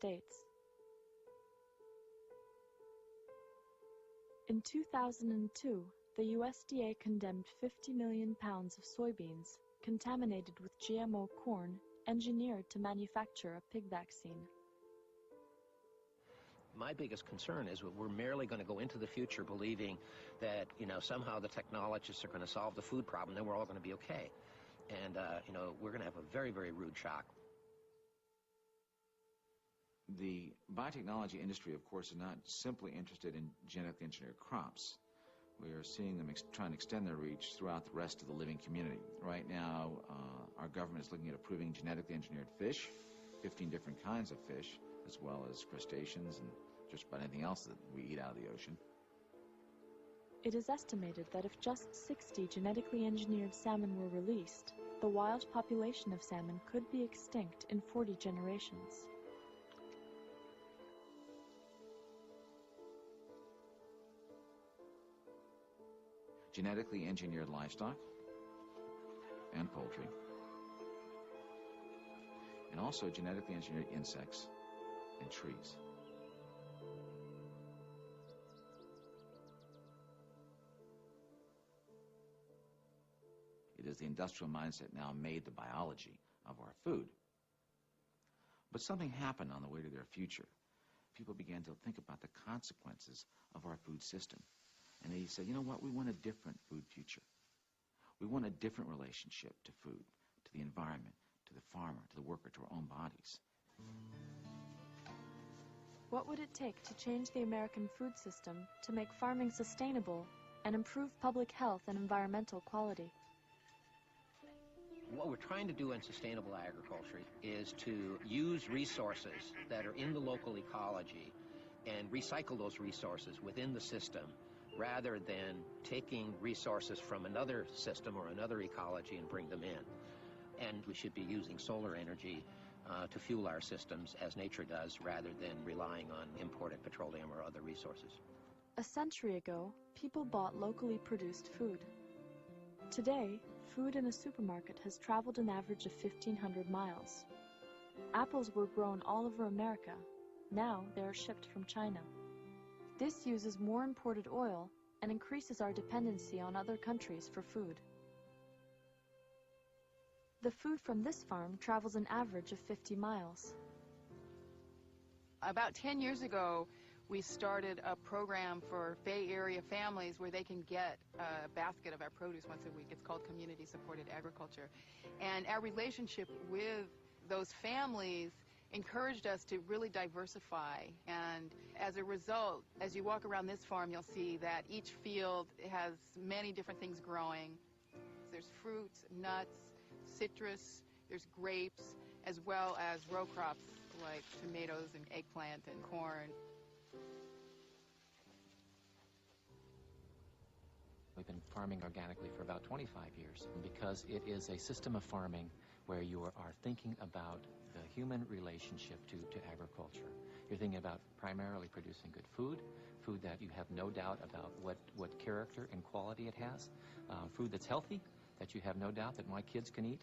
States. In 2002, the USDA condemned 50 million pounds of soybeans contaminated with GMO corn engineered to manufacture a pig vaccine. My biggest concern is that we're merely going to go into the future believing that, somehow the technologists are going to solve the food problem, then we're all going to be okay. And, we're going to have a very, very rude shock. The biotechnology industry, of course, is not simply interested in genetically engineered crops. We are seeing them trying to extend their reach throughout the rest of the living community. Right now, our government is looking at approving genetically engineered fish, 15 different kinds of fish, as well as crustaceans and just about anything else that we eat out of the ocean. It is estimated that if just 60 genetically engineered salmon were released, the wild population of salmon could be extinct in 40 generations. Genetically engineered livestock and poultry, and also genetically engineered insects and trees. It is the industrial mindset now made the biology of our food. But something happened on the way to their future. People began to think about the consequences of our food system. And they said, you know what, we want a different food future. We want a different relationship to food, to the environment, to the farmer, to the worker, to our own bodies. What would it take to change the American food system to make farming sustainable and improve public health and environmental quality? What we're trying to do in sustainable agriculture is to use resources that are in the local ecology and recycle those resources within the system, rather than taking resources from another system or another ecology and bring them in. And we should be using solar energy to fuel our systems as nature does, rather than relying on imported petroleum or other resources. A century ago, people bought locally produced food. Today, food in a supermarket has traveled an average of 1,500 miles. Apples were grown all over America. Now they are shipped from China. This uses more imported oil and increases our dependency on other countries for food. The food from this farm travels an average of 50 miles. About 10 years ago, we started a program for Bay Area families where they can get a basket of our produce once a week. It's called Community Supported Agriculture. And our relationship with those families encouraged us to really diversify. And as a result, as you walk around this farm, you'll see that each field has many different things growing. There's fruits, nuts, citrus, there's grapes, as well as row crops like tomatoes and eggplant and corn. We've been farming organically for about 25 years because it is a system of farming where you are thinking about the human relationship to agriculture. You're thinking about primarily producing good food, food that you have no doubt about what character and quality it has, food that's healthy, that you have no doubt that my kids can eat.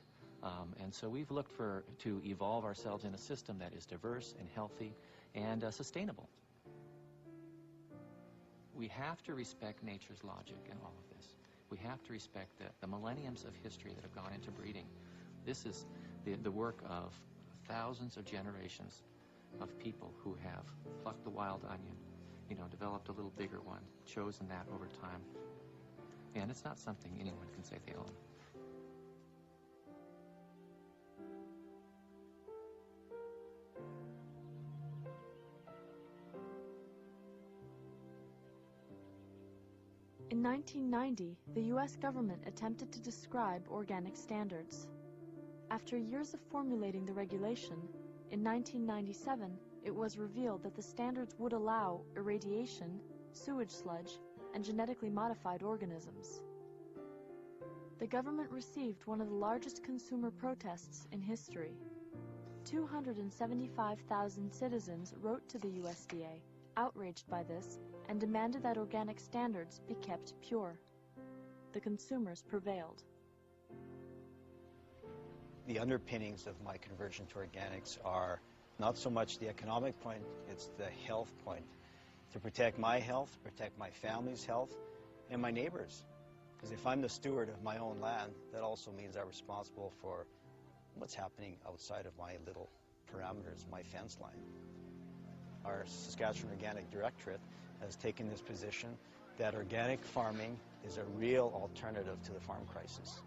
And so we've looked to evolve ourselves in a system that is diverse and healthy and sustainable. We have to respect nature's logic in all of this. We have to respect the millenniums of history that have gone into breeding. This is the work of thousands of generations of people who have plucked the wild onion, developed a little bigger one, chosen that over time. And it's not something anyone can say they own. In 1990, the U.S. government attempted to describe organic standards. After years of formulating the regulation, in 1997, it was revealed that the standards would allow irradiation, sewage sludge, and genetically modified organisms. The government received one of the largest consumer protests in history. 275,000 citizens wrote to the USDA, outraged by this, and demanded that organic standards be kept pure. The consumers prevailed. The underpinnings of my conversion to organics are Not so much the economic point, it's the health point. To protect my health, protect my family's health, and my neighbors. Because if I'm the steward of my own land, that also means I'm responsible for what's happening outside of my little parameters, my fence line. Our Saskatchewan Organic Directorate has taken this position that organic farming is a real alternative to the farm crisis.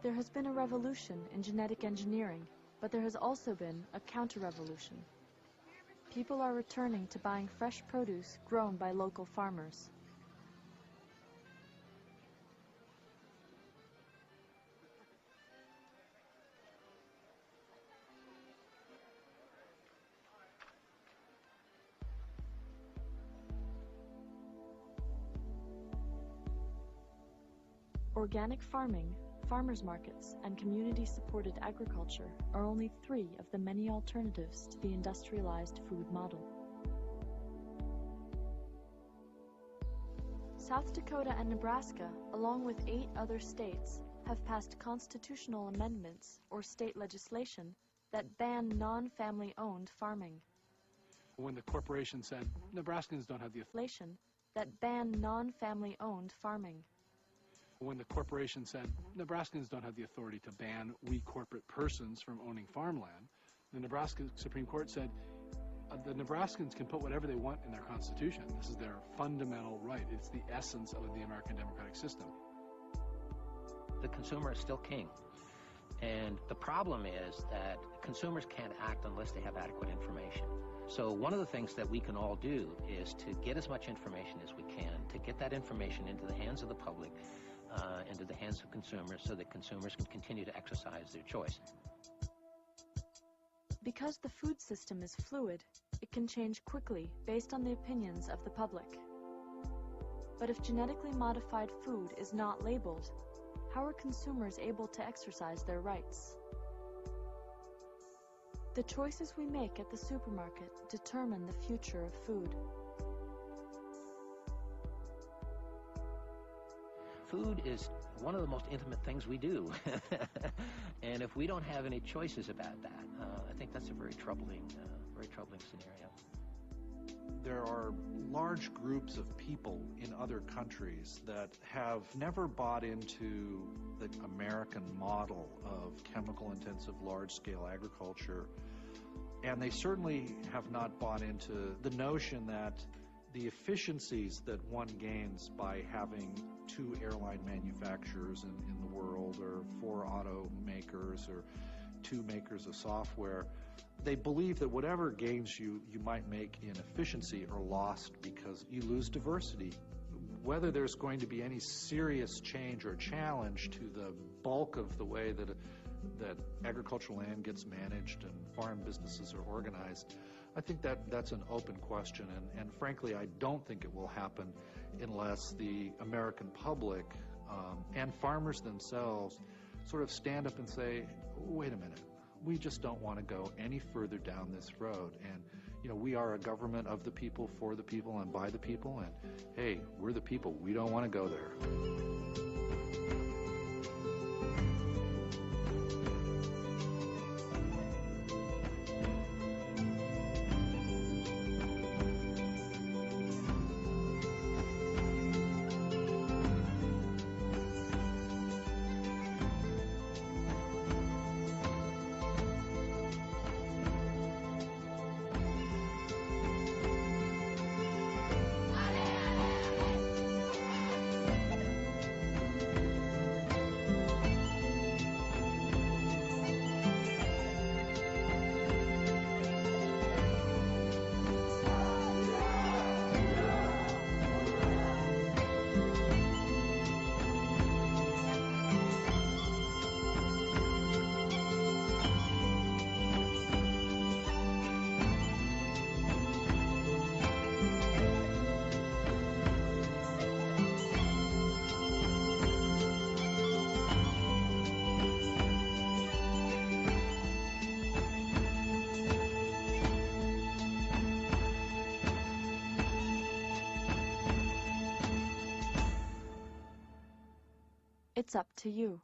There has been a revolution in genetic engineering, but there has also been a counter-revolution. People are returning to buying fresh produce grown by local farmers. Organic farming, farmers markets, and community-supported agriculture are only 3 of the many alternatives to the industrialized food model. South Dakota and Nebraska, along with 8 other states, have passed constitutional amendments or state legislation that ban non-family-owned farming. When the corporation said Nebraskans don't have the Legislation that ban non-family-owned farming. When the corporation said Nebraskans don't have the authority to ban we corporate persons from owning farmland, the Nebraska Supreme Court said the Nebraskans can put whatever they want in their constitution. This is their fundamental right. It's the essence of the American democratic system. The consumer is still king. And the problem is that consumers can't act unless they have adequate information. So one of the things that we can all do is to get as much information as we can, to get that information into the hands of the public, into the hands of consumers, so that consumers can continue to exercise their choice. Because the food system is fluid, it can change quickly based on the opinions of the public. But if genetically modified food is not labeled, how are consumers able to exercise their rights? The choices we make at the supermarket determine the future of food. Food is one of the most intimate things we do. And if we don't have any choices about that, I think that's a very troubling scenario. There are large groups of people in other countries that have never bought into the American model of chemical-intensive large-scale agriculture, and they certainly have not bought into the notion that the efficiencies that one gains by having 2 airline manufacturers in the world, or 4 automakers, or 2 makers of software, they believe that whatever gains you might make in efficiency are lost because you lose diversity. Whether there's going to be any serious change or challenge to the bulk of the way that agricultural land gets managed and farm businesses are organized, I think that's an open question, and frankly, I don't think it will happen unless the American public and farmers themselves sort of stand up and say, wait a minute, we just don't want to go any further down this road. And, we are a government of the people, for the people, and by the people, and hey, we're the people. We don't want to go there. It's up to you.